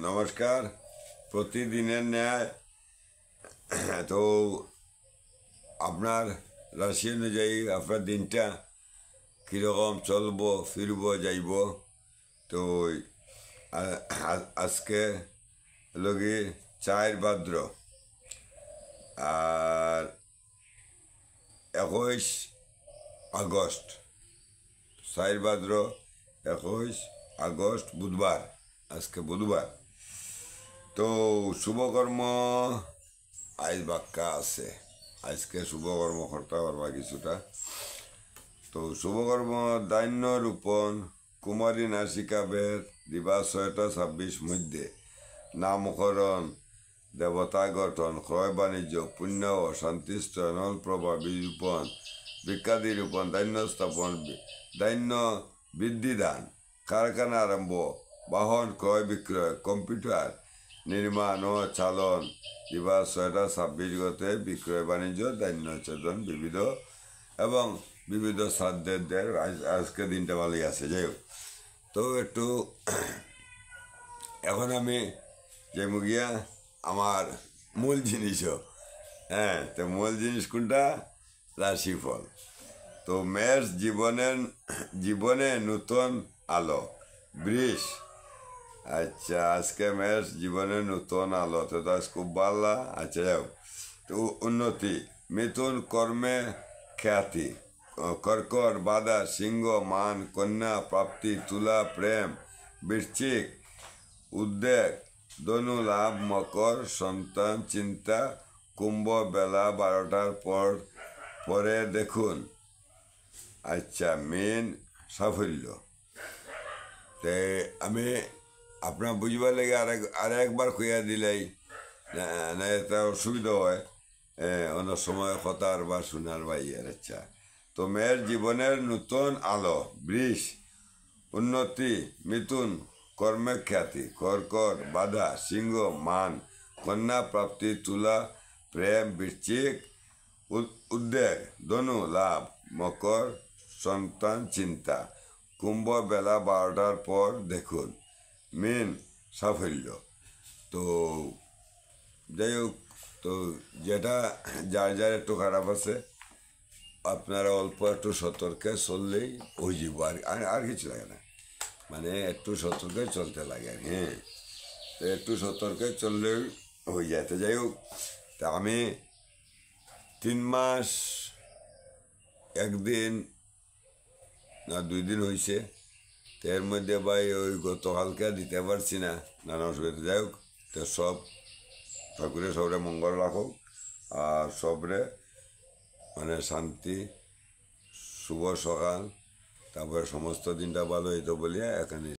নমস্কার। প্রতিদিনের ন্যায় তো আপনার রাশি অনুযায়ী আপনার দিনটা কীরকম চলবো ফিরবো যাইব। তো আজকে লগি 4 ভাদ্র আর 21 আগস্ট। 4 ভাদ্র 21 আগস্ট বুধবার, আজকে বুধবার। তো শুভকর্ম আজ বাক্কা আছে, আজকে শুভকর্ম করতে পারবা কিছুটা। তো শুভকর্ম দান্য রোপণ, কুমারী নাসিকা বেদ দিবা 6:26 মধ্যে, নামকরণ, দেবতা গঠন, ক্রয় বাণিজ্য, পুণ্য ও শান্তিস্তয়, নলপ্রভা বীজ রোপণ, বিখ্যাতি রোপণ, দান্য স্থাপন, দান্য বৃদ্ধিদান, কারখানা আরম্ভ, বাহন ক্রয় বিক্রয়, কম্পিউটার নির্মাণ ও চালন দিবা 6:26 গতে, বিক্রয় বাণিজ্য, দান্য চেতন বিবিধ এবং বিবিধ শ্রাদ্ধের আজকে দিনটা ভালোই আছে। যাই হোক, তো একটু এখন আমি যে মুগিয়া আমার মূল জিনিসও, তো মূল জিনিস কোনটা? রাশিফল। তো মেষ জীবনে নতুন আলো, বৃষ। আচ্ছা, আজকে মেষ জীবনে নতুন আলো, তো আজ খুব ভালো। আচ্ছা যাও, তো উন্নতি, মিথুন কর্মে খ্যাতি, কর্কট বাধা, সিংহ মান, কন্যা প্রাপ্তি, তুলা প্রেম, বৃশ্চিক উদ্বেগ, ধনু লাভ, মকর সন্তান চিন্তা, কুম্ভ বেলা 12টার পরে দেখুন। আচ্ছা, মেন সাফল্য। তে আমি আপনার বুঝবার লেগে আর একবার কইয়া দিলাই না, এটা অসুবিধা হয় অনেক সময় কথার বা শোনার বা ইয়ের। আচ্ছা, তো মেয়ের জীবনের নতুন আলো, বৃষ উন্নতি, মিথুন কর্মে খ্যাতি, কর্কট বাধা, সিংহ মান, কন্যা প্রাপ্তি, তুলা প্রেম, বৃশ্চিক উদ্বেগ, ধনু লাভ, মকর সন্তান চিন্তা, কুম্ভ বেলা 12টার পর দেখুন, মেন সাফল্য। তো যাই হোক, তো যেটা যার যার একটু খারাপ আছে আপনারা অল্প একটু সতর্কে চললেই হয়ে যাব, আর কিছু লাগে না, মানে একটু সতর্কে চলতে লাগে। হ্যাঁ, তো একটু সতর্কে চললেই হয়ে যায়। তো যাই হোক, তা আমি 3 মাস 1 দিন না 2 দিন হয়েছে, তো এর মধ্যে ভাই ওই গতকালকে দিতে পারছি না, নানা অসুবিধা। যাই হোক, তো সব ঠাকুরের সবরে মঙ্গল রাখো আর সবরে মানে শান্তি, শুভ সকাল, তারপরে সমস্ত দিনটা ভালো হইতো বলিয়া এখানে